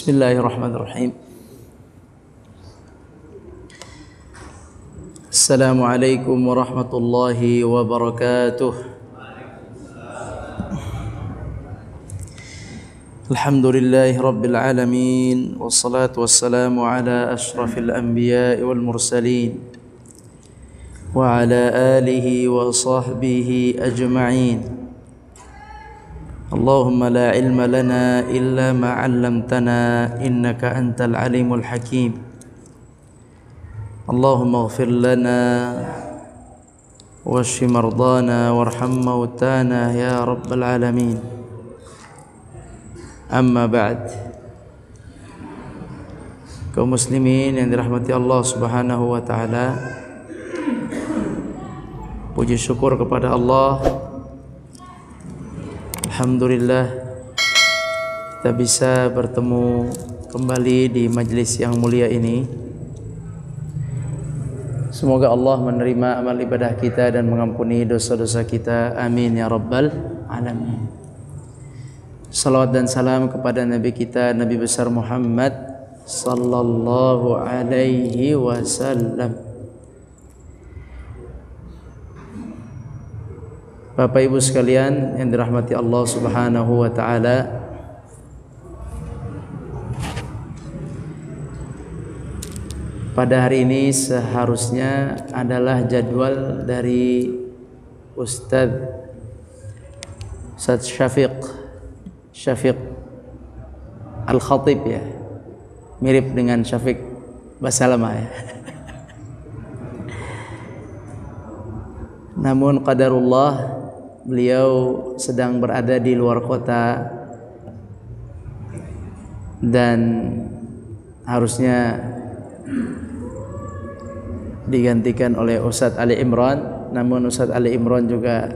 Bismillahirrahmanirrahim. Assalamualaikum warahmatullahi wabarakatuh. Alhamdulillahi rabbil alamin, wassalatu wassalamu ala ashrafil anbiya'i wal mursalin wa ala alihi wa sahbihi ajma'in. Allahumma la ilma lana illa ma 'allamtana innaka antal alimul hakim. Allahumma ighfir lana washfi mardana warham mautana ya rabbal alamin. Amma ba'd. Kaum muslimin yang dirahmati Allah Subhanahu wa taala, puji syukur kepada Allah. Alhamdulillah kita bisa bertemu kembali di majlis yang mulia ini. Semoga Allah menerima amal ibadah kita dan mengampuni dosa-dosa kita. Amin ya rabbal alamin. Salawat dan salam kepada Nabi kita, Nabi besar Muhammad sallallahu alaihi wasallam. Bapak Ibu sekalian yang dirahmati Allah Subhanahu wa taala, pada hari ini seharusnya adalah jadwal dari Ustadz Syafiq Al-Khatib ya. Mirip dengan Syafiq Basalamah ya. Namun qadarullah, beliau sedang berada di luar kota dan harusnya digantikan oleh Ustadz Ali Imran. Namun Ustadz Ali Imran juga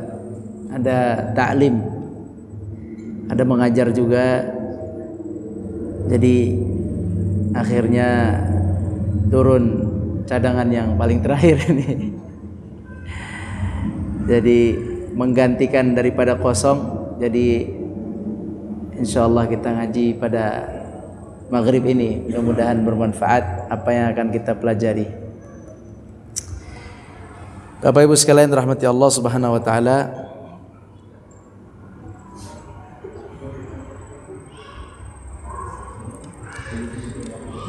ada ta'lim, ada mengajar juga, jadi akhirnya turun cadangan yang paling terakhir ini. Jadi menggantikan daripada kosong. Jadi insyaallah kita ngaji pada maghrib ini, mudah-mudahan bermanfaat apa yang akan kita pelajari. Bapak Ibu sekalian rahmati Allah Subhanahu wa taala,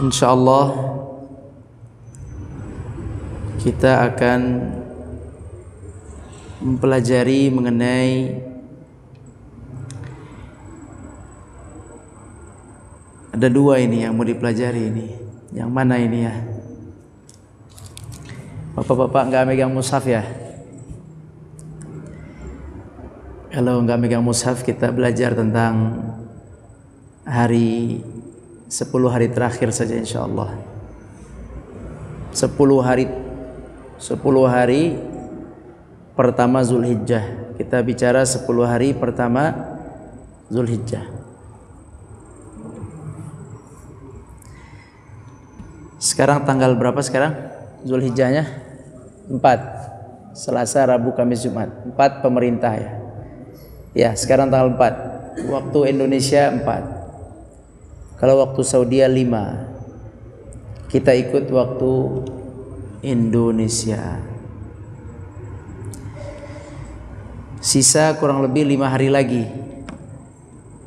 insyaallah kita akan mempelajari mengenai ada dua ini yang mau dipelajari ini. Yang mana ini ya? Bapak-bapak nggak megang mushaf ya? Kalau nggak megang mushaf, kita belajar tentang 10 hari terakhir saja insyaallah. 10 hari pertama Zulhijjah. Kita bicara 10 hari pertama Zulhijjah. Sekarang tanggal berapa sekarang? Zulhijjahnya 4. Selasa, Rabu, Kamis, Jumat. 4 pemerintah ya. Ya, sekarang tanggal 4. Waktu Indonesia 4. Kalau waktu Saudi 5. Kita ikut waktu Indonesia. Sisa kurang lebih 5 hari lagi.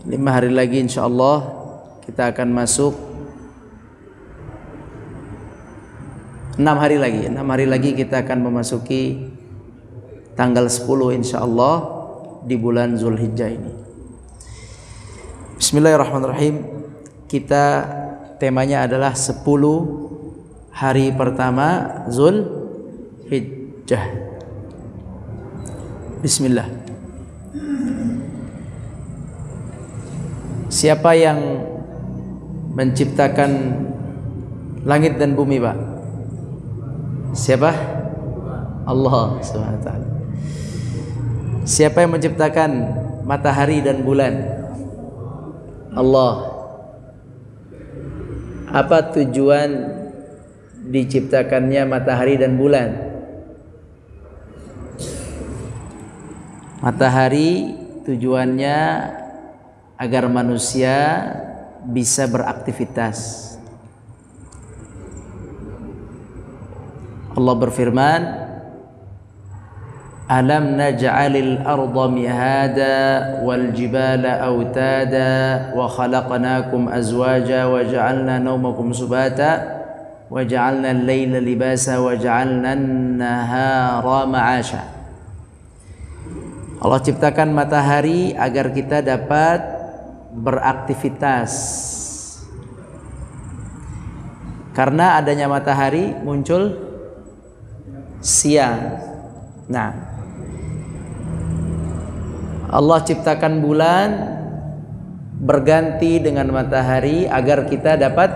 5 hari lagi insyaallah kita akan masuk. 6 hari lagi. 6 hari lagi kita akan memasuki tanggal 10 insyaallah di bulan Zulhijjah ini. Bismillahirrahmanirrahim. Kita temanya adalah 10 hari pertama Zulhijjah. Bismillah. Siapa yang menciptakan langit dan bumi, Pak? Siapa? Allah Subhanahu wa taala. Siapa yang menciptakan matahari dan bulan? Allah. Apa tujuan diciptakannya matahari dan bulan? Matahari tujuannya agar manusia bisa beraktivitas. Allah berfirman, alam naj'alil arda mihada wal jibala autada wa khalaqnakum azwaja wa ja'alna nawmakum subata wa ja'alna al-laila libasa wa ja'alna an-nahara ma'asha. Allah ciptakan matahari agar kita dapat beraktivitas. Karena adanya matahari muncul siang. Nah, Allah ciptakan bulan berganti dengan matahari agar kita dapat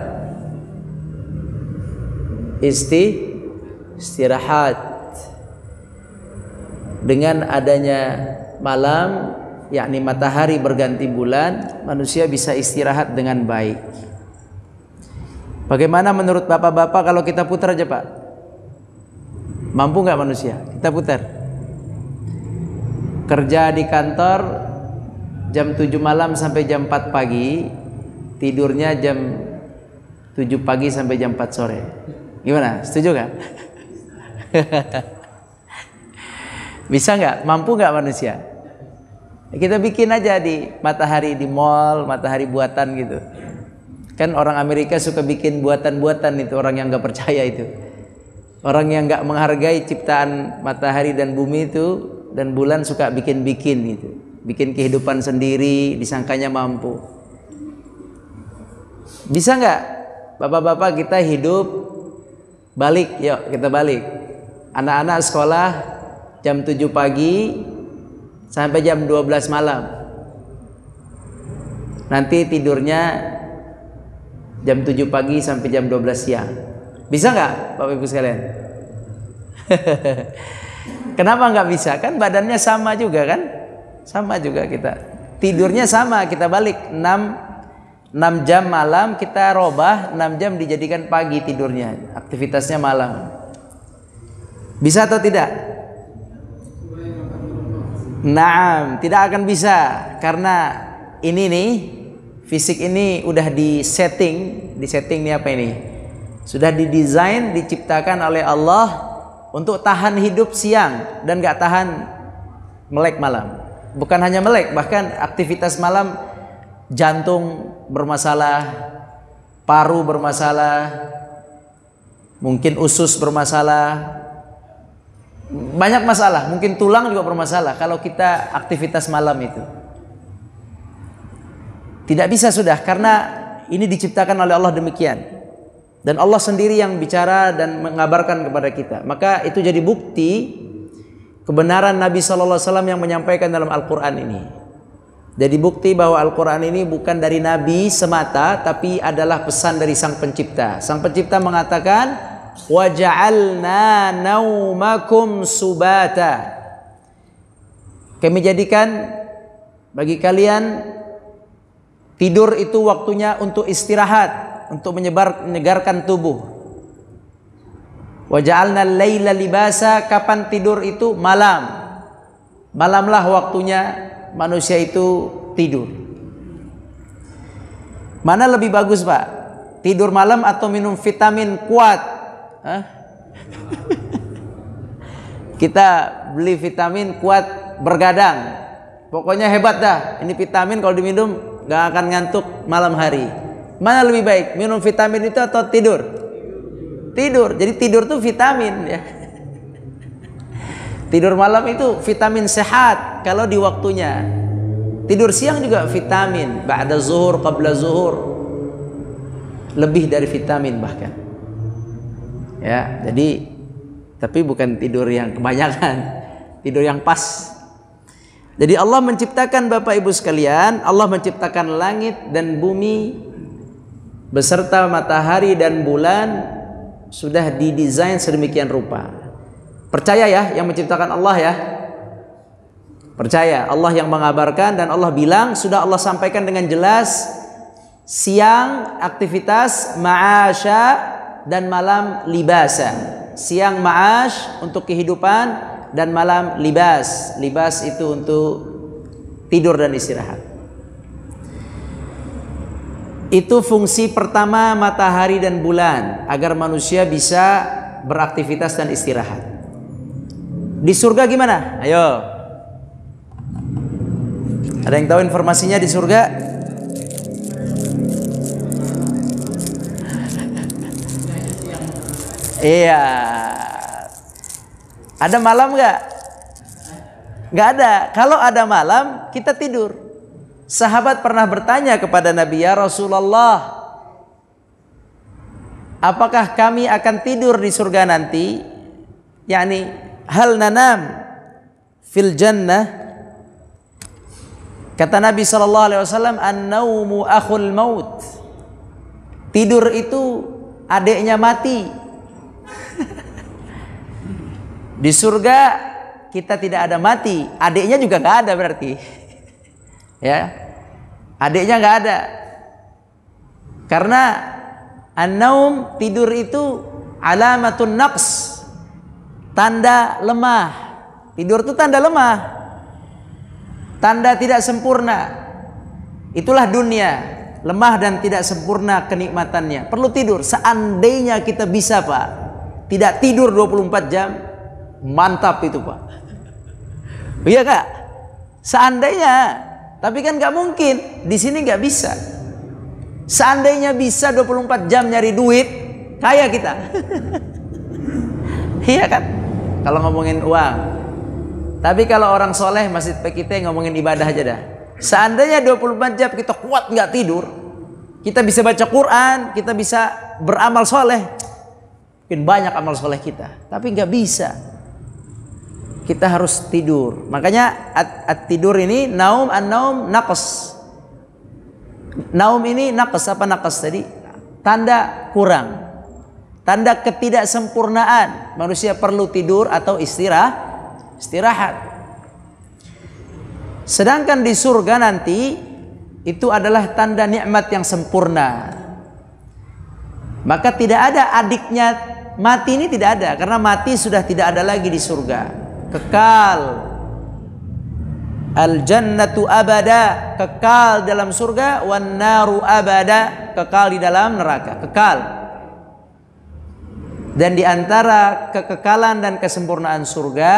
istirahat. Dengan adanya malam, yakni matahari berganti bulan, manusia bisa istirahat dengan baik. Bagaimana menurut bapak-bapak kalau kita putar aja, Pak? Mampu nggak manusia? Kita putar. Kerja di kantor jam 7 malam sampai jam 4 pagi, tidurnya jam 7 pagi sampai jam 4 sore. Gimana? Setuju nggak? Bisa nggak? Mampu nggak manusia? Kita bikin aja di matahari di mall, matahari buatan gitu. Kan orang Amerika suka bikin buatan-buatan itu, orang yang nggak percaya itu. Orang yang nggak menghargai ciptaan matahari dan bumi itu dan bulan suka bikin-bikin gitu, bikin kehidupan sendiri, disangkanya mampu. Bisa nggak, bapak-bapak kita hidup balik? Yuk kita balik. Anak-anak sekolah jam 7 pagi sampai jam 12 malam. Nanti tidurnya jam 7 pagi sampai jam 12 siang. Bisa nggak Bapak Ibu sekalian? Kenapa nggak bisa? Kan badannya sama juga kan? Sama juga kita. Tidurnya sama, kita balik 6 jam malam, kita robah 6 jam dijadikan pagi tidurnya. Aktivitasnya malam. Bisa atau tidak? Naam, tidak akan bisa. Karena ini nih, fisik ini udah disetting nih apa ini? Sudah didesain, diciptakan oleh Allah untuk tahan hidup siang dan gak tahan melek malam. Bukan hanya melek, bahkan aktivitas malam jantung bermasalah, paru bermasalah, mungkin usus bermasalah, banyak masalah, mungkin tulang juga bermasalah kalau kita aktivitas malam itu. Tidak bisa sudah, karena ini diciptakan oleh Allah demikian. Dan Allah sendiri yang bicara dan mengabarkan kepada kita. Maka itu jadi bukti kebenaran Nabi SAW yang menyampaikan dalam Al-Quran ini. Jadi bukti bahwa Al-Quran ini bukan dari Nabi semata, tapi adalah pesan dari Sang Pencipta. Sang Pencipta mengatakan, وَجَعَلْنَا نَوْمَكُمْ سُبَاتًا. Kami jadikan bagi kalian tidur itu waktunya untuk istirahat, untuk menyegarkan tubuh. Wa ja'alna al-laila libasa. Kapan tidur itu? Malam. Malamlah waktunya manusia itu tidur. Mana lebih bagus, Pak? Tidur malam atau minum vitamin kuat? Hah? Kita beli vitamin kuat bergadang. Pokoknya hebat dah. Ini vitamin kalau diminum gak akan ngantuk malam hari. Mana lebih baik, minum vitamin itu atau tidur? Tidur. Jadi tidur tuh vitamin ya. Tidur malam itu vitamin sehat kalau di waktunya. Tidur siang juga vitamin. Ba'da zuhur, qabla zuhur. Lebih dari vitamin bahkan. Ya, jadi tapi bukan tidur yang kebanyakan, tidur yang pas. Jadi Allah menciptakan Bapak Ibu sekalian, Allah menciptakan langit dan bumi beserta matahari dan bulan sudah didesain sedemikian rupa. Percaya ya yang menciptakan Allah ya. Percaya Allah yang mengabarkan, dan Allah bilang, sudah Allah sampaikan dengan jelas, siang aktivitas ma'asya dan malam libasa. Siang ma'ash untuk kehidupan dan malam libas. Libas itu untuk tidur dan istirahat. Itu fungsi pertama matahari dan bulan, agar manusia bisa beraktivitas dan istirahat. Di surga gimana? Ayo. Ada yang tahu informasinya di surga? Iya. Ada malam nggak? Nggak ada. Kalau ada malam, kita tidur. Sahabat pernah bertanya kepada Nabi, ya Rasulullah, apakah kami akan tidur di surga nanti? Yani hal nanam fil jannah? Kata Nabi SAW, an-naumu akhul maut. Tidur itu adiknya mati. Di surga kita tidak ada mati, adiknya juga nggak ada berarti. Ya, adiknya nggak ada. Karena an-naum, tidur itu alamatun naqs, tanda lemah. Tidur itu tanda lemah, tanda tidak sempurna. Itulah dunia, lemah dan tidak sempurna kenikmatannya. Perlu tidur. Seandainya kita bisa, Pak, tidak tidur 24 jam, mantap itu, Pak. Iya Kak? Seandainya, tapi kan nggak mungkin. Di sini nggak bisa. Seandainya bisa 24 jam nyari duit, kaya kita. Iya kan? Kalau ngomongin uang. Tapi kalau orang soleh, masjid kita ngomongin ibadah aja dah. Seandainya 24 jam kita kuat nggak tidur, kita bisa baca Quran, kita bisa beramal soleh, mungkin banyak amal soleh kita. Tapi nggak bisa. Kita harus tidur. Makanya tidur ini naum, an-naum naqs. Naum ini naqs, apa naqs tadi? Tanda kurang, tanda ketidaksempurnaan. Manusia perlu tidur atau istirahat. Sedangkan di surga nanti itu adalah tanda nikmat yang sempurna. Maka tidak ada adiknya mati, ini tidak ada, karena mati sudah tidak ada lagi di surga. Kekal, al-jannatu abada, kekal dalam surga, wan naru abada, kekal di dalam neraka, kekal. Dan di antara kekekalan dan kesempurnaan surga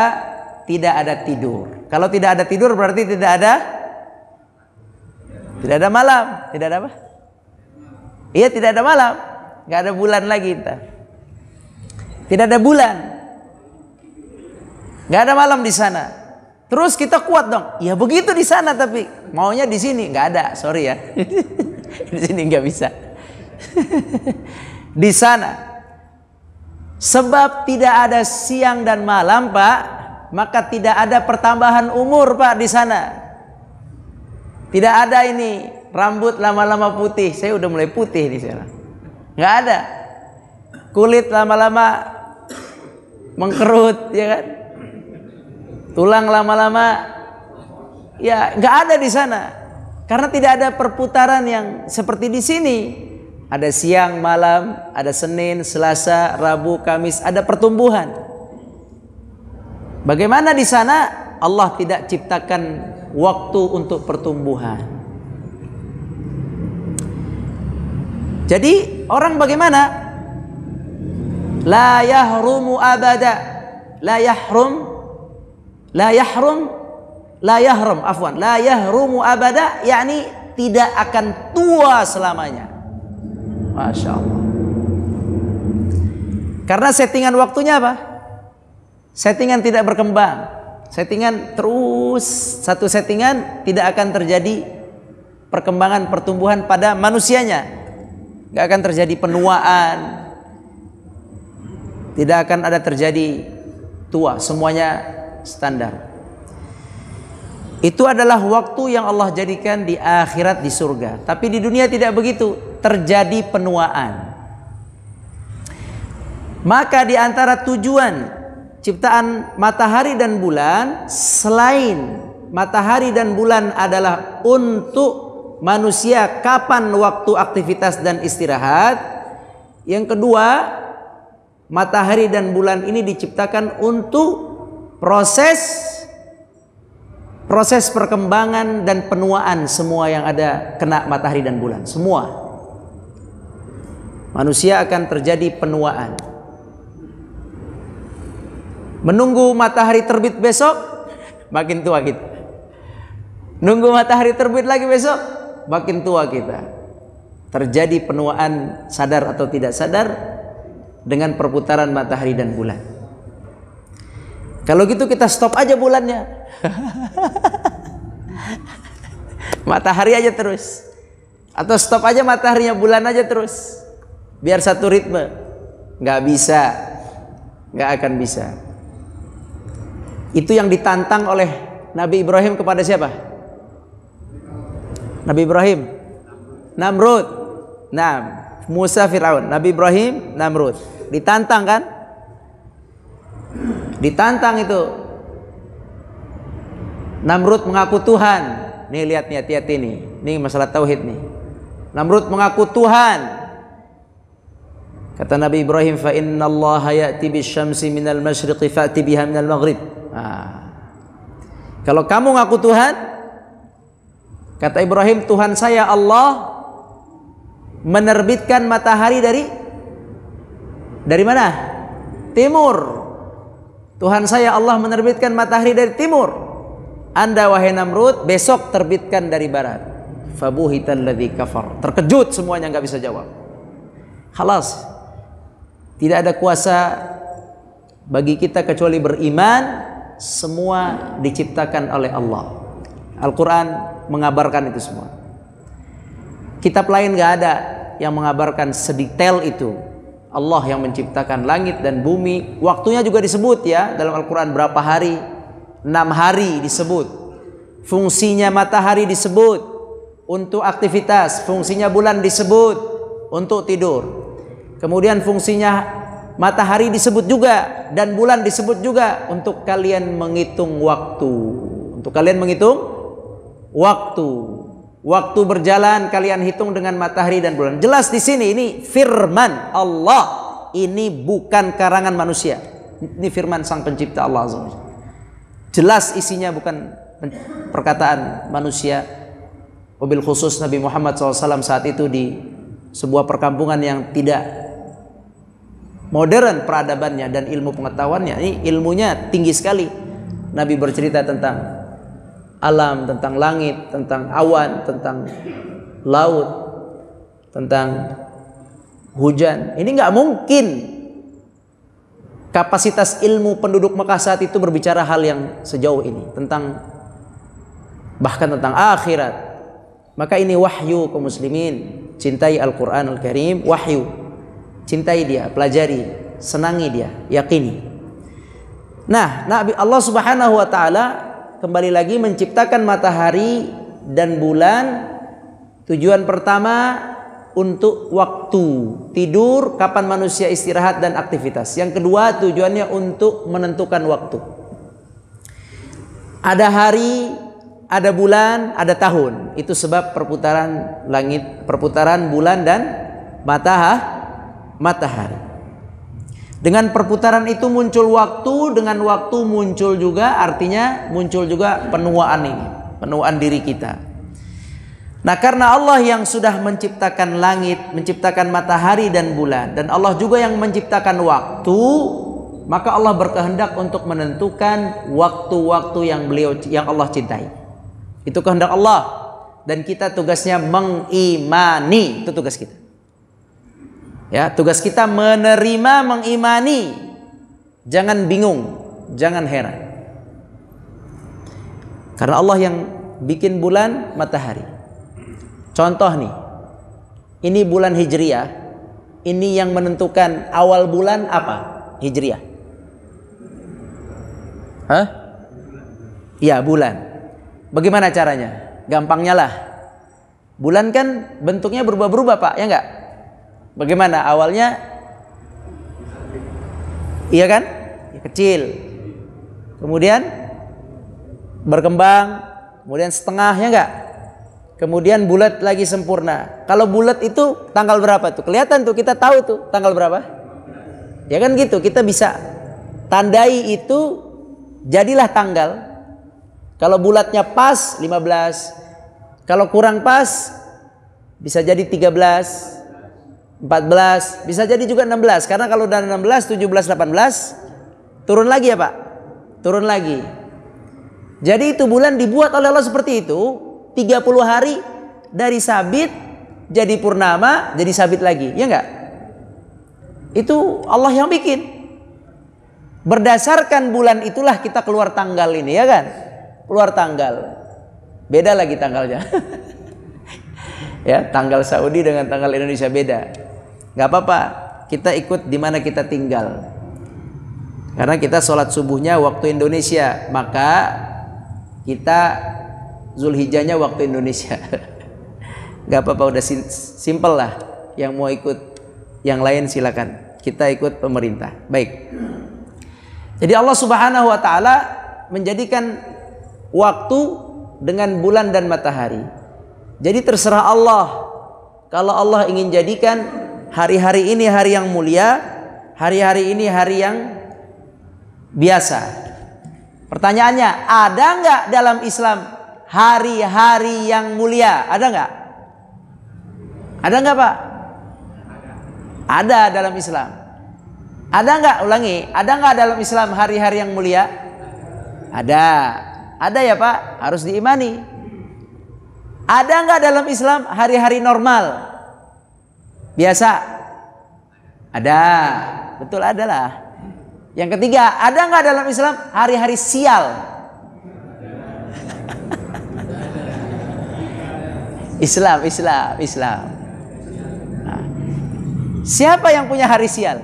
tidak ada tidur. Kalau tidak ada tidur berarti tidak ada malam. Tidak ada apa? Iya, tidak ada malam. Nggak ada bulan lagi kita. Tidak ada bulan. Nggak ada malam di sana. Terus kita kuat dong. Ya begitu di sana, tapi maunya di sini nggak ada. Sorry ya. Di sini nggak bisa. Di sana. Sebab tidak ada siang dan malam, Pak, maka tidak ada pertambahan umur, Pak, di sana. Tidak ada ini rambut lama-lama putih. Saya udah mulai putih di sana. Nggak ada. Kulit lama-lama mengkerut, ya kan? Tulang lama-lama, ya nggak ada di sana. Karena tidak ada perputaran yang seperti di sini. Ada siang, malam, ada Senin, Selasa, Rabu, Kamis, ada pertumbuhan. Bagaimana di sana? Allah tidak ciptakan waktu untuk pertumbuhan. Jadi orang bagaimana? La yahrumu abada. La yahrumu abada, yakni tidak akan tua selamanya. Masya Allah. Karena settingan waktunya apa? Settingan tidak berkembang. Settingan terus, satu settingan, tidak akan terjadi perkembangan pertumbuhan pada manusianya. Gak akan terjadi penuaan. Tidak akan ada terjadi tua, semuanya standar. Itu adalah waktu yang Allah jadikan di akhirat, di surga. Tapi di dunia tidak begitu, terjadi penuaan. Maka di antara tujuan ciptaan matahari dan bulan, selain matahari dan bulan adalah untuk manusia kapan waktu aktivitas dan istirahat, yang kedua, matahari dan bulan ini diciptakan untuk proses perkembangan dan penuaan semua yang ada kena matahari dan bulan, semua. Manusia akan terjadi penuaan. Menunggu matahari terbit besok, makin tua kita. Nunggu matahari terbit lagi besok, makin tua kita. Terjadi penuaan sadar atau tidak sadar dengan perputaran matahari dan bulan. Kalau gitu kita stop aja bulannya. Matahari aja terus. Atau stop aja mataharinya, bulan aja terus. Biar satu ritme. Nggak bisa. Nggak akan bisa. Itu yang ditantang oleh Nabi Ibrahim kepada siapa? Nabi Ibrahim, Namrud. Nah, Musa Fir'aun, Nabi Ibrahim, Namrud. Ditantang kan? Ditantang itu. Namrud mengaku Tuhan. Nih lihat nih, hati-hati nih. Ini masalah tauhid nih. Namrud mengaku Tuhan. Kata Nabi Ibrahim, fa innallaha ya'ti bisyamsi minal masyriqi fa'ti biha minal maghrib. Kalau kamu ngaku Tuhan, kata Ibrahim, Tuhan saya Allah menerbitkan matahari dari mana? Timur. Tuhan saya Allah menerbitkan matahari dari timur. Anda wahai Namrud besok terbitkan dari barat. Fabuhital ladzi kafar. Terkejut semuanya, nggak bisa jawab. Khalas. Tidak ada kuasa bagi kita kecuali beriman. Semua diciptakan oleh Allah. Al-Quran mengabarkan itu semua. Kitab lain nggak ada yang mengabarkan sedetail itu. Allah yang menciptakan langit dan bumi. Waktunya juga disebut ya dalam Al-Quran, berapa hari? 6 hari disebut. Fungsinya matahari disebut untuk aktivitas. Fungsinya bulan disebut untuk tidur. Kemudian fungsinya matahari disebut juga dan bulan disebut juga untuk kalian menghitung waktu. Untuk kalian menghitung waktu. Waktu berjalan kalian hitung dengan matahari dan bulan. Jelas di sini ini firman Allah. Ini bukan karangan manusia. Ini firman Sang Pencipta Allah Azza wa Jalla. Jelas isinya bukan perkataan manusia. Wabil khusus Nabi Muhammad SAW saat itu di sebuah perkampungan yang tidak modern peradabannya dan ilmu pengetahuannya. Ini ilmunya tinggi sekali. Nabi bercerita tentang alam, tentang langit, tentang awan, tentang laut, tentang hujan. Ini nggak mungkin kapasitas ilmu penduduk Mekah saat itu berbicara hal yang sejauh ini, tentang bahkan tentang akhirat. Maka ini wahyu kaum muslimin. Cintai Al-Quran Al-Karim, wahyu. Cintai dia, pelajari, senangi dia, yakini. Nah, Allah Subhanahu wa taala kembali lagi menciptakan matahari dan bulan. Tujuan pertama untuk waktu tidur, kapan manusia istirahat dan aktivitas. Yang kedua tujuannya untuk menentukan waktu. Ada hari, ada bulan, ada tahun. Itu sebab perputaran langit, perputaran bulan dan matahari. Dengan perputaran itu muncul waktu, dengan waktu muncul juga, artinya muncul juga penuaan ini, penuaan diri kita. Nah, karena Allah yang sudah menciptakan langit, menciptakan matahari dan bulan, dan Allah juga yang menciptakan waktu, maka Allah berkehendak untuk menentukan waktu-waktu yang Allah cintai. Itu kehendak Allah, dan kita tugasnya mengimani. Itu tugas kita. Ya, tugas kita menerima, mengimani. Jangan bingung, jangan heran. Karena Allah yang bikin bulan, matahari. Contoh nih, ini bulan Hijriah. Ini yang menentukan awal bulan apa? Hijriah. Hah? Iya, bulan. Bagaimana caranya? Gampangnya lah. Bulan kan bentuknya berubah-berubah, Pak, ya enggak? Bagaimana awalnya? Iya kan? Ya, kecil. Kemudian berkembang, kemudian setengah, ya enggak? Kemudian bulat lagi sempurna. Kalau bulat itu tanggal berapa tuh? Kelihatan tuh, kita tahu tuh tanggal berapa. Ya kan gitu, kita bisa tandai itu jadilah tanggal. Kalau bulatnya pas 15. Kalau kurang pas bisa jadi 13. 14, bisa jadi juga 16. Karena kalau udah 16, 17, 18 turun lagi ya Pak? Turun lagi. Jadi itu bulan dibuat oleh Allah seperti itu, 30 hari dari sabit jadi purnama, jadi sabit lagi. Ya enggak? Itu Allah yang bikin. Berdasarkan bulan itulah kita keluar tanggal ini, ya kan? Keluar tanggal. Beda lagi tanggalnya. Ya, tanggal Saudi dengan tanggal Indonesia beda. Gak apa-apa, kita ikut di mana kita tinggal. Karena kita sholat subuhnya waktu Indonesia, maka kita Zulhijjahnya waktu Indonesia. Gak apa-apa, udah simple lah. Yang mau ikut yang lain silakan. Kita ikut pemerintah. Baik. Jadi Allah Subhanahu wa taala menjadikan waktu dengan bulan dan matahari. Jadi terserah Allah. Kalau Allah ingin jadikan hari-hari ini hari yang mulia, hari-hari ini hari yang biasa. Pertanyaannya, ada nggak dalam Islam hari-hari yang mulia? Ada nggak? Ada nggak Pak? Ada dalam Islam. Ada nggak? Ulangi. Ada nggak dalam Islam hari-hari yang mulia? Ada. Ada ya Pak? Harus diimani. Ada nggak dalam Islam hari-hari normal? Biasa? Ada. Betul, adalah. Yang ketiga, ada nggak dalam Islam hari-hari sial? Islam. Nah, siapa yang punya hari sial?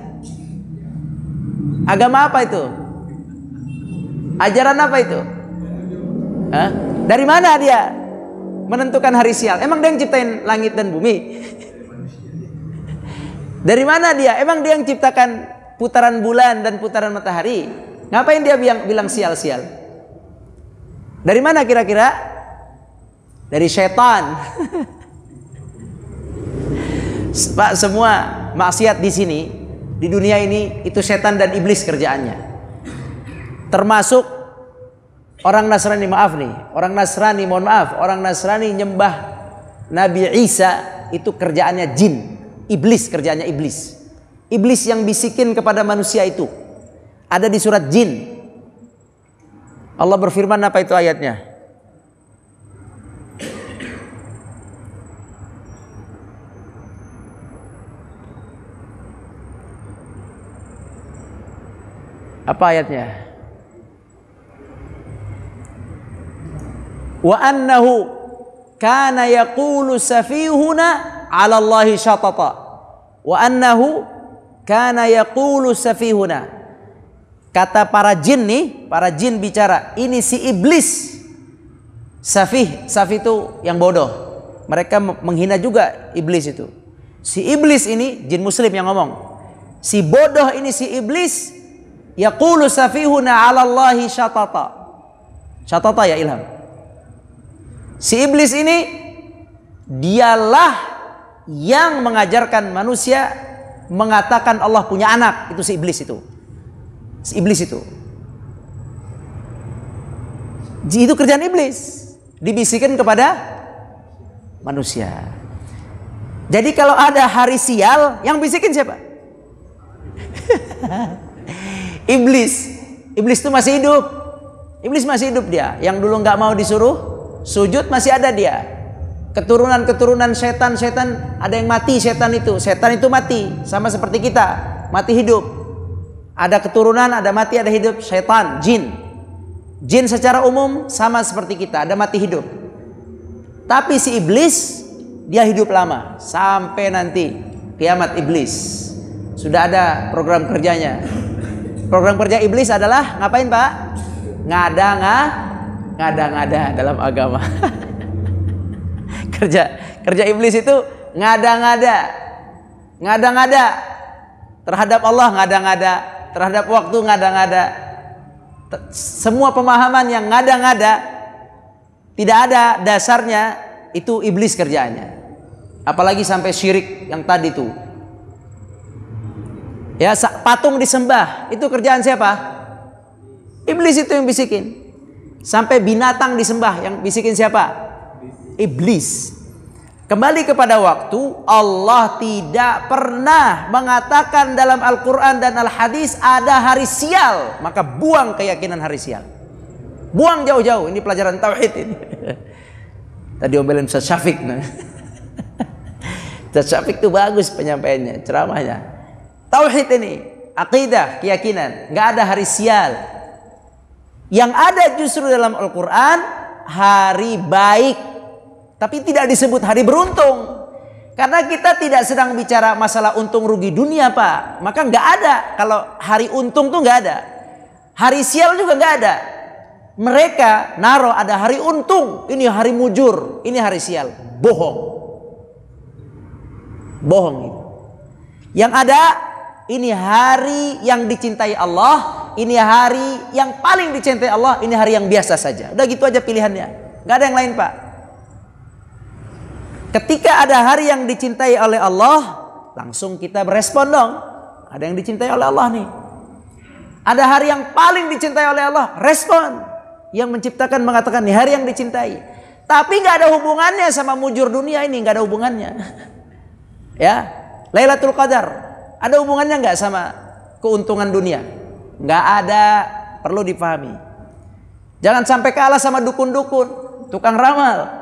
Agama apa itu? Ajaran apa itu? Hah? Dari mana dia menentukan hari sial? Emang dia yang ciptain langit dan bumi? Dari mana dia? Emang dia yang ciptakan putaran bulan dan putaran matahari? Ngapain dia bilang sial-sial? Dari mana kira-kira? Dari setan. Pak, semua maksiat di sini, di dunia ini, itu setan dan iblis kerjaannya. Termasuk orang Nasrani, orang Nasrani nyembah Nabi Isa, itu kerjaannya jin. Iblis, kerjaannya iblis. Iblis yang bisikin kepada manusia itu ada di surat Jin. Allah berfirman, apa itu ayatnya? Apa ayatnya? Wa annahu kana yaqulu safihuna 'ala Allahi syatata. Wa annahu kana yaqulu safihuna. Kata para jin nih, para jin bicara, ini si iblis. Safih itu yang bodoh. Mereka menghina juga iblis itu. Si iblis ini jin muslim yang ngomong. Si bodoh ini, si iblis, yaqulu safihuna 'ala Allahi syatata. Syatata ya Ilham. Si iblis ini dialah yang mengajarkan manusia mengatakan Allah punya anak. Itu si iblis itu. Si iblis itu. Itu kerjaan iblis. Dibisikan kepada manusia. Jadi kalau ada hari sial, yang bisikin siapa? Iblis. Iblis itu masih hidup. Iblis masih hidup dia. Yang dulu nggak mau disuruh sujud masih ada dia. Keturunan setan ada yang mati. Setan itu mati, sama seperti kita, mati hidup. Ada keturunan, ada mati, ada hidup. Setan, jin secara umum sama seperti kita, ada mati hidup. Tapi si iblis dia hidup lama sampai nanti kiamat. Iblis sudah ada program kerjanya. Program kerja iblis adalah ngapain Pak? Ngada-ngada dalam agama. Kerja iblis itu ngada-ngada terhadap Allah, ngada-ngada terhadap waktu, ngada-ngada. Semua pemahaman yang ngada-ngada tidak ada dasarnya, itu iblis kerjaannya. Apalagi sampai syirik yang tadi tuh. Ya, patung disembah, itu kerjaan siapa? Iblis itu yang bisikin. Sampai binatang disembah, yang bisikin siapa? Iblis. Kembali kepada waktu, Allah tidak pernah mengatakan dalam Al-Quran dan Al-Hadis ada hari sial. Maka buang keyakinan hari sial. Buang jauh-jauh. Ini pelajaran tauhid ini. Tadi omelin Ustaz Syafiq. Ustaz Syafiq itu bagus penyampaiannya, ceramahnya. Tauhid ini, akidah, keyakinan. Nggak ada hari sial. Yang ada justru dalam Al-Quran hari baik. Tapi tidak disebut hari beruntung. Karena kita tidak sedang bicara masalah untung rugi dunia, Pak. Maka nggak ada. Kalau hari untung tuh nggak ada. Hari sial juga nggak ada. Mereka naruh ada hari untung. Ini hari mujur. Ini hari sial. Bohong. Bohong itu. Yang ada, ini hari yang dicintai Allah. Ini hari yang paling dicintai Allah. Ini hari yang biasa saja. Udah gitu aja pilihannya. Nggak ada yang lain, Pak. Ketika ada hari yang dicintai oleh Allah, langsung kita berespon dong. Ada yang dicintai oleh Allah nih. Ada hari yang paling dicintai oleh Allah, respon. Yang menciptakan mengatakan nih hari yang dicintai. Tapi nggak ada hubungannya sama mujur dunia ini, nggak ada hubungannya. Ya, Lailatul Qadar, ada hubungannya nggak sama keuntungan dunia? Nggak ada, perlu dipahami. Jangan sampai kalah sama dukun-dukun, tukang ramal.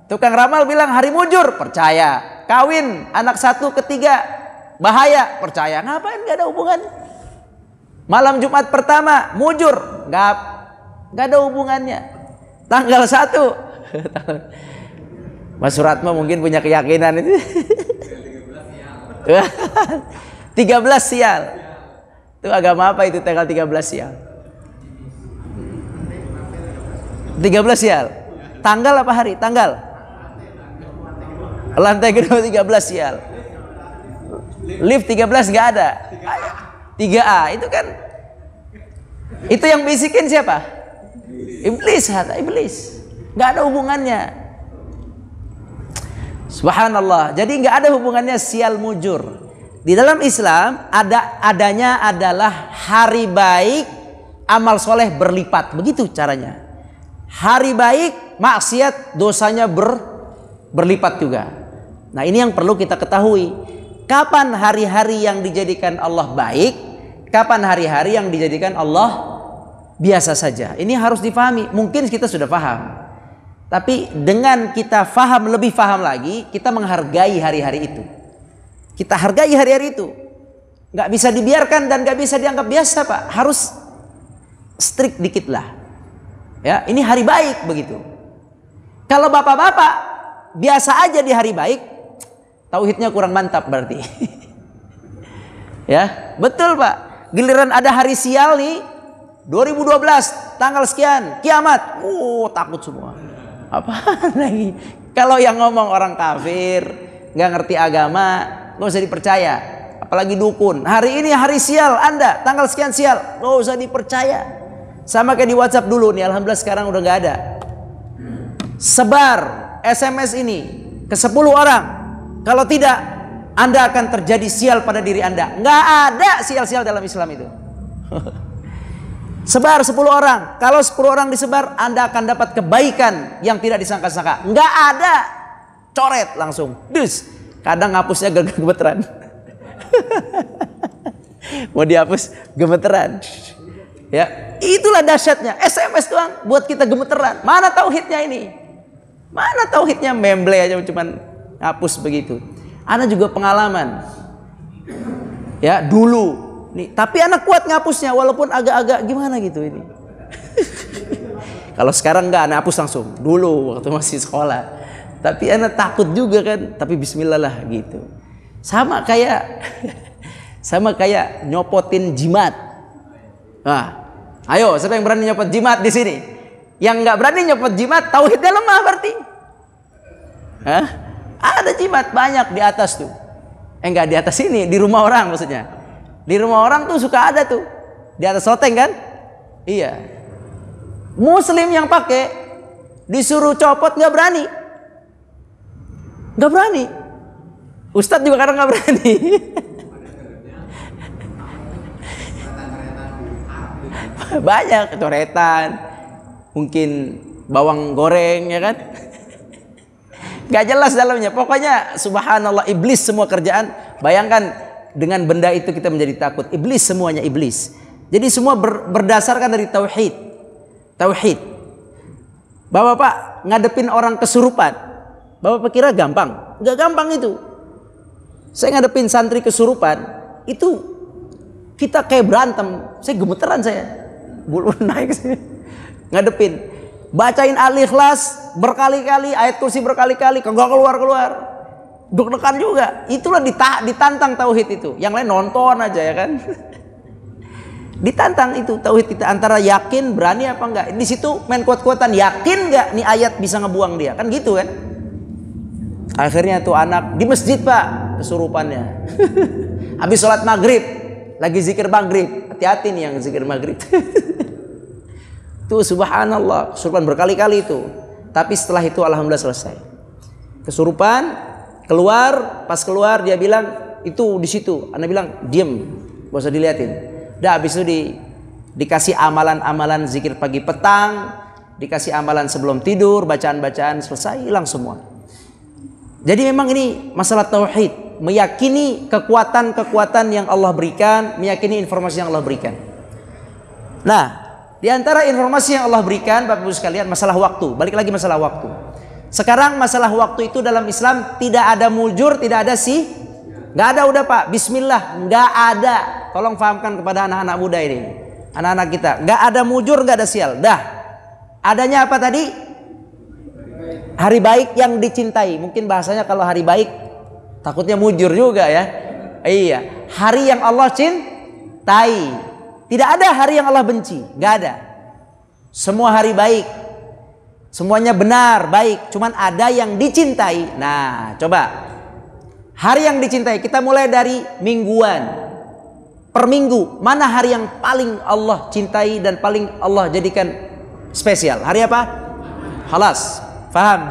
Tukang ramal bilang hari mujur, percaya. Kawin anak 1 ke 3 bahaya, percaya. Ngapain? Gak ada hubungan. Malam Jumat pertama mujur, gak ada hubungannya. Tanggal 1 Mas Suratmo mungkin punya keyakinan itu. 13 sial. Itu agama apa itu tanggal 13 sial? 13 sial. Tanggal apa hari? Tanggal. Lantai kedua 13 sial. Lift 13 nggak ada. 3A itu kan. Itu yang bisikin siapa? Iblis, iblis. Nggak ada hubungannya. Subhanallah. Jadi nggak ada hubungannya sial mujur. Di dalam Islam adanya adalah hari baik, amal soleh berlipat. Begitu caranya. Hari baik, maksiat dosanya berlipat juga. Nah, ini yang perlu kita ketahui. Kapan hari-hari yang dijadikan Allah baik, kapan hari-hari yang dijadikan Allah biasa saja. Ini harus difahami. Mungkin kita sudah paham. Tapi dengan kita faham, lebih faham lagi, kita menghargai hari-hari itu. Kita hargai hari-hari itu. Nggak bisa dibiarkan dan nggak bisa dianggap biasa, Pak. Harus strict dikit lah. Ya, ini hari baik begitu. Kalau bapak-bapak biasa aja di hari baik, tauhidnya kurang mantap berarti. Ya, betul Pak. Giliran ada hari sial nih, 2012 tanggal sekian, kiamat. Takut semua. Apaan lagi? Kalau yang ngomong orang kafir, nggak ngerti agama, nggak usah dipercaya. Apalagi dukun. Hari ini hari sial, Anda tanggal sekian sial, nggak usah dipercaya. Sama kayak di WhatsApp dulu nih, alhamdulillah sekarang udah nggak ada. Sebar SMS ini ke 10 orang. Kalau tidak, Anda akan terjadi sial pada diri Anda. Nggak ada sial-sial dalam Islam itu. Sebar 10 orang. Kalau 10 orang disebar, Anda akan dapat kebaikan yang tidak disangka-sangka. Nggak ada. Coret langsung. Dus. Kadang ngapusnya gemeteran. Mau dihapus gemeteran. Ya, itulah dahsyatnya. SMS doang buat kita gemeteran. Mana tauhidnya ini? Mana tauhidnya? Memble aja cuman hapus begitu. Ana juga pengalaman. Ya, dulu nih, tapi anak kuat ngapusnya walaupun agak-agak gimana gitu ini. Kalau sekarang enggak, anak hapus langsung. Dulu waktu masih sekolah. Tapi anak takut juga kan, tapi bismillah lah gitu. Sama kayak nyopotin jimat. Nah, ayo siapa yang berani nyopot jimat di sini? Yang nggak berani nyopot jimat, tauhidnya lemah berarti. Hah? Ada jimat banyak di atas tuh. Enggak di atas ini, di rumah orang maksudnya. Di rumah orang tuh suka ada tuh. Di atas loteng kan? Iya. Muslim yang pakai disuruh copot nggak berani. Nggak berani. Ustadz juga kadang nggak berani. Banyak coretan, mungkin bawang goreng ya kan. Gak jelas dalamnya. Pokoknya subhanallah, iblis semua kerjaan. Bayangkan dengan benda itu kita menjadi takut. Iblis semuanya iblis. Jadi semua berdasarkan dari tauhid. Tauhid. Bapak ngadepin orang kesurupan, Bapak kira gampang? Gak gampang itu. Saya ngadepin santri kesurupan, itu kita kayak berantem. Saya gemeteran saya. Bulu naik saya. Ngadepin. Bacain Al-Ikhlas berkali-kali, ayat kursi berkali-kali, kagak keluar-keluar. Deg-degan juga. Itulah ditantang tauhid itu. Yang lain nonton aja ya kan. Ditantang itu tauhid kita, antara yakin berani apa enggak. Di situ main kuat-kuatan, yakin enggak nih ayat bisa ngebuang dia, kan gitu kan. Akhirnya tuh anak di masjid Pak kesurupannya. Habis sholat maghrib, lagi zikir maghrib. Hati-hati nih yang zikir maghrib. Tuh subhanallah, kesurupan berkali-kali itu. Tapi setelah itu alhamdulillah selesai. Kesurupan, keluar, pas keluar dia bilang itu di situ. Anda bilang diem, gak usah diliatin. Dah habis itu dikasih amalan-amalan zikir pagi petang, dikasih amalan sebelum tidur, bacaan-bacaan, selesai, hilang semua. Jadi memang ini masalah tauhid, meyakini kekuatan-kekuatan yang Allah berikan, meyakini informasi yang Allah berikan. Nah, di antara informasi yang Allah berikan, Bapak Ibu sekalian, masalah waktu. Balik lagi masalah waktu. Sekarang masalah waktu itu dalam Islam tidak ada mujur, tidak ada nggak ada udah Pak. Bismillah, nggak ada. Tolong fahamkan kepada anak-anak muda ini, anak-anak kita. Nggak ada mujur, nggak ada sial. Dah. Adanya apa tadi? Hari baik yang dicintai. Mungkin bahasanya kalau hari baik, takutnya mujur juga ya. Iya. Hari yang Allah cintai. Tidak ada hari yang Allah benci, nggak ada. Semua hari baik, semuanya benar, baik. Cuman ada yang dicintai. Nah, coba hari yang dicintai, kita mulai dari mingguan. Per minggu, mana hari yang paling Allah cintai dan paling Allah jadikan spesial? Hari apa? Halas, faham?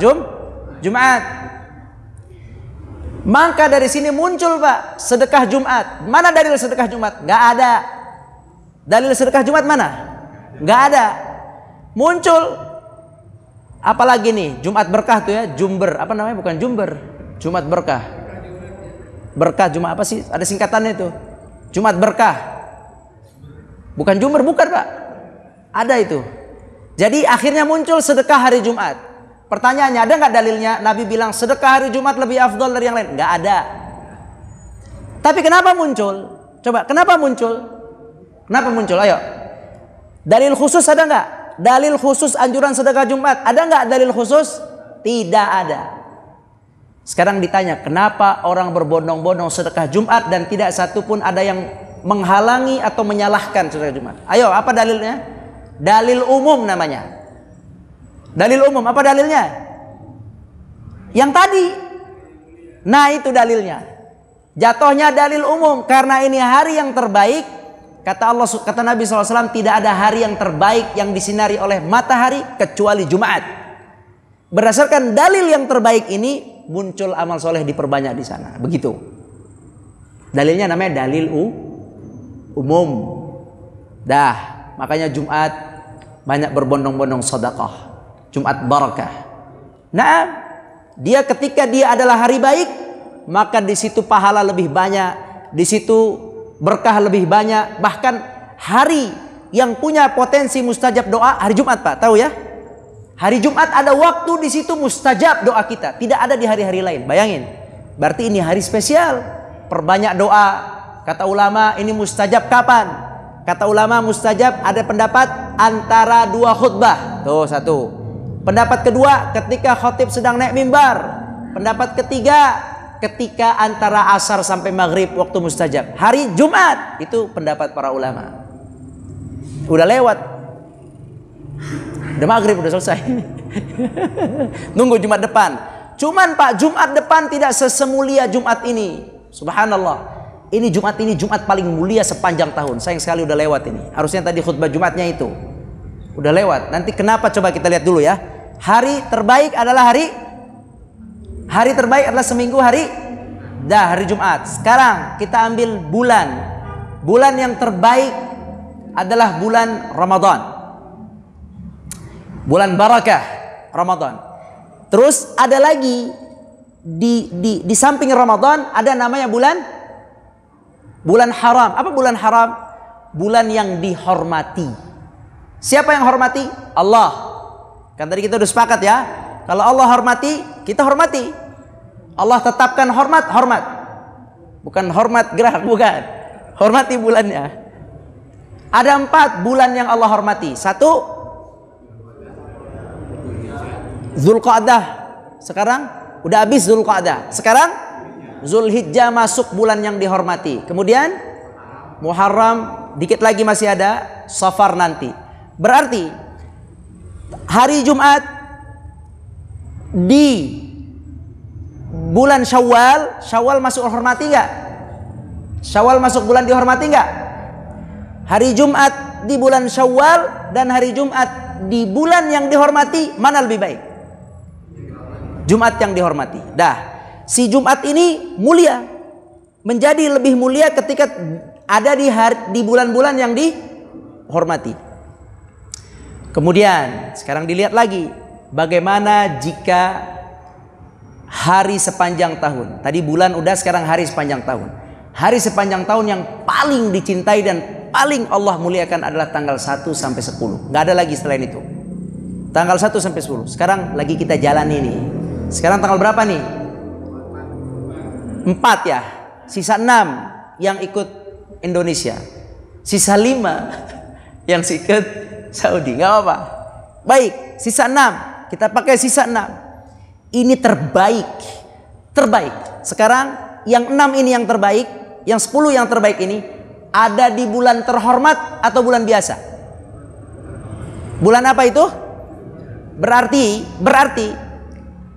Jumat. Maka dari sini muncul Pak sedekah Jumat. Mana dalil sedekah Jumat? Nggak ada. Dalil sedekah Jumat mana? Nggak ada. Muncul apalagi nih, Jumat berkah tuh ya, Jumber. Apa namanya? Bukan Jumber. Jumat berkah. Berkah Jumat apa sih? Ada singkatannya itu. Jumat berkah. Bukan Jumber, bukan Pak. Ada itu. Jadi akhirnya muncul sedekah hari Jumat. Pertanyaannya, ada nggak dalilnya? Nabi bilang sedekah hari Jumat lebih afdal dari yang lain. Nggak ada. Tapi kenapa muncul? Coba, kenapa muncul? Kenapa muncul? Ayo. Dalil khusus ada nggak? Dalil khusus anjuran sedekah Jumat ada nggak? Dalil khusus? Tidak ada. Sekarang ditanya, kenapa orang berbondong-bondong sedekah Jumat dan tidak satupun ada yang menghalangi atau menyalahkan sedekah Jumat? Ayo, apa dalilnya? Dalil umum namanya. Dalil umum, apa dalilnya? Yang tadi. Nah, itu dalilnya. Jatuhnya dalil umum karena ini hari yang terbaik. Kata Allah, kata Nabi SAW, tidak ada hari yang terbaik yang disinari oleh matahari kecuali Jumat. Berdasarkan dalil yang terbaik ini muncul amal soleh diperbanyak di sana. Begitu. Dalilnya namanya dalil umum. Dah, makanya Jumat banyak berbondong-bondong sedekah. Jumat barakah. Nah, dia ketika dia adalah hari baik, maka di situ pahala lebih banyak, di situ berkah lebih banyak. Bahkan hari yang punya potensi mustajab doa hari Jumat Pak, tahu ya? Hari Jumat ada waktu di situ mustajab doa kita, tidak ada di hari-hari lain. Bayangin, berarti ini hari spesial. Perbanyak doa. Kata ulama, ini mustajab kapan? Kata ulama mustajab ada pendapat antara dua khutbah. Tuh satu. Pendapat kedua ketika khotib sedang naik mimbar. Pendapat ketiga ketika antara asar sampai maghrib waktu mustajab. Hari Jumat itu pendapat para ulama. Udah lewat, udah maghrib, udah selesai. Nunggu Jumat depan. Cuman Pak, Jumat depan tidak sesemulia Jumat ini. Subhanallah. Ini Jumat paling mulia sepanjang tahun. Sayang sekali udah lewat ini. Harusnya tadi khutbah Jumatnya itu udah lewat. Nanti kenapa coba kita lihat dulu ya. Hari terbaik adalah Hari terbaik adalah seminggu hari Jumat. Sekarang kita ambil bulan. Bulan yang terbaik adalah bulan Ramadan. Bulan barakah Ramadan. Terus ada lagi di samping Ramadan ada namanya bulan haram. Apa bulan haram? Bulan yang dihormati. Siapa yang hormati? Allah. Kan tadi kita udah sepakat ya. Kalau Allah hormati, kita hormati. Allah tetapkan hormat. Bukan hormat gerak, bukan. Hormati bulannya. Ada 4 bulan yang Allah hormati. 1, Zulqa'dah. Sekarang udah habis Zulqa'dah. Sekarang Zulhijjah masuk bulan yang dihormati. Kemudian Muharram, dikit lagi masih ada Safar nanti. Berarti hari Jumat di bulan Syawal, Syawal masuk hormati enggak? Syawal masuk bulan dihormati enggak? Hari Jumat di bulan Syawal dan hari Jumat di bulan yang dihormati, mana lebih baik? Jumat yang dihormati. Dah, si Jumat ini mulia. Menjadi lebih mulia ketika ada di bulan-bulan yang dihormati. Kemudian sekarang dilihat lagi bagaimana jika hari sepanjang tahun. Tadi bulan udah, sekarang hari sepanjang tahun. Hari sepanjang tahun yang paling dicintai dan paling Allah muliakan adalah tanggal 1 sampai 10. Nggak ada lagi selain itu. Tanggal 1 sampai 10. Sekarang lagi kita jalani nih. Sekarang tanggal berapa nih? 4 ya. Sisa 6 yang ikut Indonesia. Sisa 5 yang ikut Saudi. Nggak apa-apa. Baik, sisa 6. Kita pakai sisa 6. Ini terbaik. Terbaik. Sekarang yang 6 ini yang terbaik. Yang 10 yang terbaik ini ada di bulan terhormat atau bulan biasa? Bulan apa itu? Berarti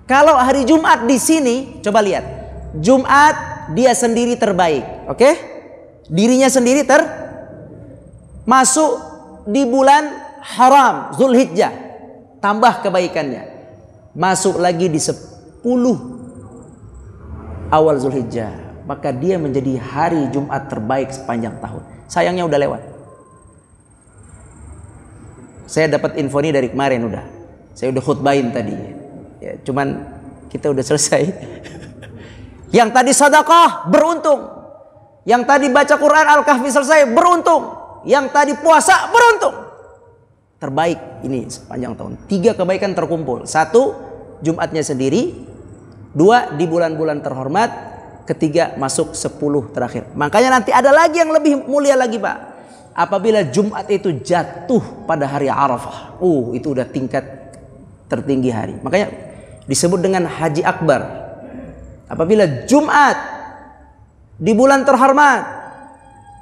kalau hari Jumat di sini, coba lihat. Jumat dia sendiri terbaik, oke? Dirinya sendiri masuk di bulan haram, Zulhijjah. Tambah kebaikannya. Masuk lagi di 10 awal Zulhijjah. Maka dia menjadi hari Jumat terbaik sepanjang tahun. Sayangnya udah lewat. Saya dapat info ini dari kemarin udah. Saya udah khutbahin tadi. Ya, cuman kita udah selesai. Yang tadi sedekah beruntung. Yang tadi baca Quran Al-Kahfi selesai beruntung. Yang tadi puasa beruntung. Terbaik ini sepanjang tahun. 3 kebaikan terkumpul. 1, Jumatnya sendiri. 2, di bulan-bulan terhormat. 3, masuk 10 terakhir. Makanya nanti ada lagi yang lebih mulia lagi, Pak. Apabila Jumat itu jatuh pada hari Arafah. Itu udah tingkat tertinggi hari. Makanya disebut dengan Haji Akbar. Apabila Jumat di bulan terhormat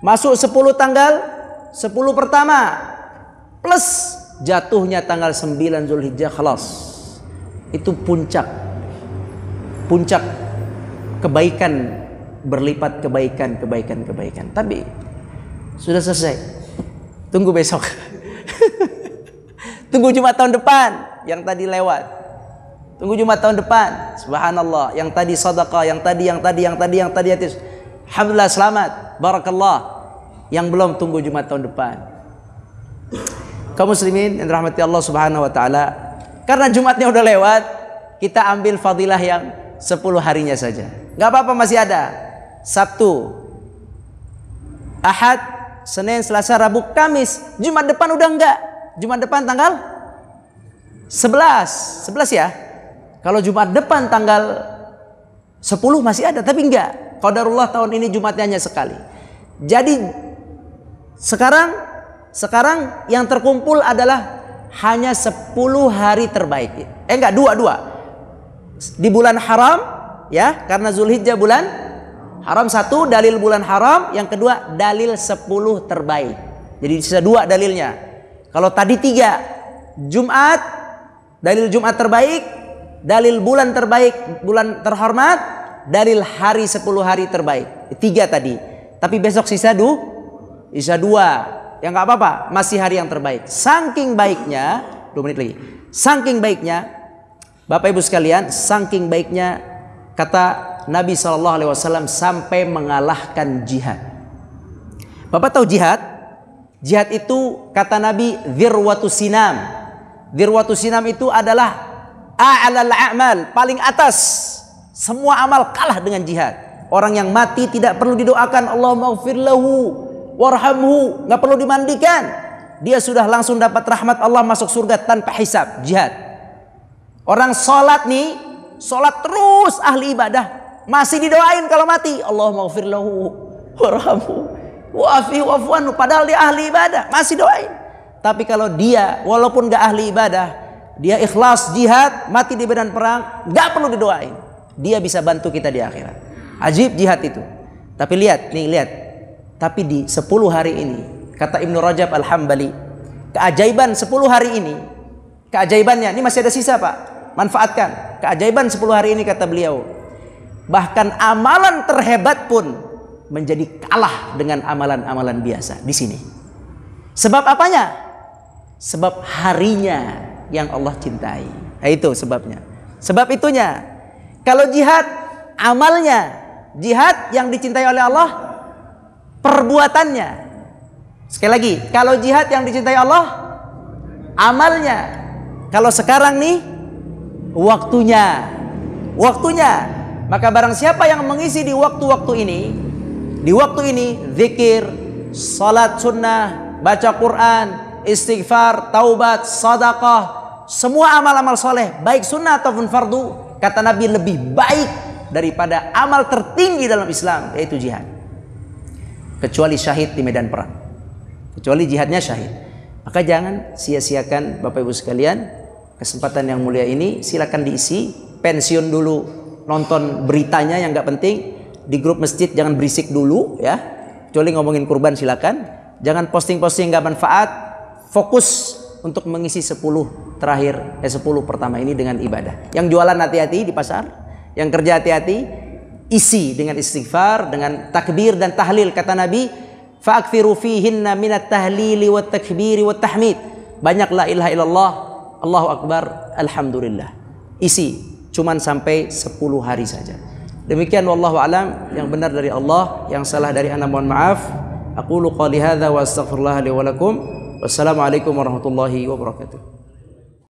masuk 10 tanggal 10 pertama plus jatuhnya tanggal 9 Zulhijjah, khalas. Itu puncak kebaikan, berlipat kebaikan. Tapi sudah selesai. Tunggu besok. Tunggu Jumat tahun depan yang tadi lewat. Tunggu Jumat tahun depan. Subhanallah, yang tadi sedekah, yang tadi. Alhamdulillah selamat, barakallah. Yang belum, tunggu Jumat tahun depan. Kaum muslimin yang dirahmati Allah Subhanahu wa taala, karena Jumatnya udah lewat, kita ambil fadilah yang 10 harinya saja. Gak apa-apa, masih ada Sabtu, Ahad, Senin, Selasa, Rabu, Kamis. Jumat depan udah enggak. Jumat depan tanggal 11 ya. Kalau Jumat depan tanggal 10 masih ada, tapi enggak. Qadarullah tahun ini Jumatnya hanya sekali. Jadi sekarang yang terkumpul adalah hanya 10 hari terbaik. Enggak, dua. Di bulan haram ya, karena Zulhijjah bulan haram. 1, dalil bulan haram. Yang kedua, dalil 10 terbaik. Jadi sisa 2 dalilnya. Kalau tadi 3, Jumat, dalil Jumat terbaik, dalil bulan terbaik, bulan terhormat, dalil hari 10 hari terbaik. 3 tadi. Tapi besok sisa 2. Ya nggak apa-apa, masih hari yang terbaik. Saking baiknya, 2 menit lagi. Saking baiknya, Bapak Ibu sekalian, saking baiknya, kata Nabi SAW, sampai mengalahkan jihad. Bapak tahu jihad? Jihad itu kata Nabi dzirwatus sinam. Dzirwatus sinam itu adalah a'lal a'mal, paling atas Semua amal kalah dengan jihad. Orang yang mati tidak perlu didoakan Allahumma ighfir lahu warhamhu, nggak perlu dimandikan. Dia sudah langsung dapat rahmat Allah, masuk surga tanpa hisab. Jihad. Orang sholat nih, sholat terus ahli ibadah, masih didoain kalau mati Allahumma ighfir lahu warhamhu wa'afihi wa'fu anhu, padahal dia ahli ibadah, masih doain. Tapi kalau dia walaupun gak ahli ibadah, dia ikhlas jihad, mati di medan perang, gak perlu didoain, dia bisa bantu kita di akhirat. Ajib jihad itu. Tapi lihat nih, lihat. Tapi di 10 hari ini, kata Ibnu Rajab Al-Hambali, keajaiban 10 hari ini, keajaibannya, ini masih ada sisa Pak, manfaatkan. Keajaiban 10 hari ini kata beliau, bahkan amalan terhebat pun menjadi kalah dengan amalan-amalan biasa di sini. Sebab apanya? Sebab harinya yang Allah cintai. Nah, itu sebabnya. Sebab itunya. Kalau jihad amalnya, jihad yang dicintai oleh Allah perbuatannya. Sekali lagi, kalau jihad yang dicintai Allah amalnya. Kalau sekarang nih waktunya. Waktunya. Maka barang siapa yang mengisi di waktu-waktu ini, di waktu ini zikir, salat sunnah, baca Quran, istighfar, taubat, sedekah, semua amal-amal soleh, baik sunnah ataupun fardu, kata Nabi lebih baik daripada amal tertinggi dalam Islam, yaitu jihad. Kecuali syahid di medan perang. Kecuali jihadnya syahid. Maka jangan sia-siakan Bapak Ibu sekalian kesempatan yang mulia ini. Silakan diisi. Pensiun dulu nonton beritanya yang gak penting. Di grup masjid jangan berisik dulu ya. Kecuali ngomongin kurban silakan. Jangan posting-posting gak manfaat. Fokus untuk mengisi 10 terakhir 10 pertama ini dengan ibadah. Yang jualan hati-hati di pasar, yang kerja hati-hati, isi dengan istighfar, dengan takbir dan tahlil. Kata Nabi, fa'akthiru fihinna minat tahlili wat takbiri wat tahmid. Banyak la ilaha illallah, Allahu akbar, alhamdulillah. Isi cuman sampai 10 hari saja. Demikian wallahu alam, yang benar dari Allah, yang salah dari ana mohon maaf. Aqulu qali hadza wa astaghfirullah li wa lakum. Wassalamualaikum warahmatullahi wabarakatuh.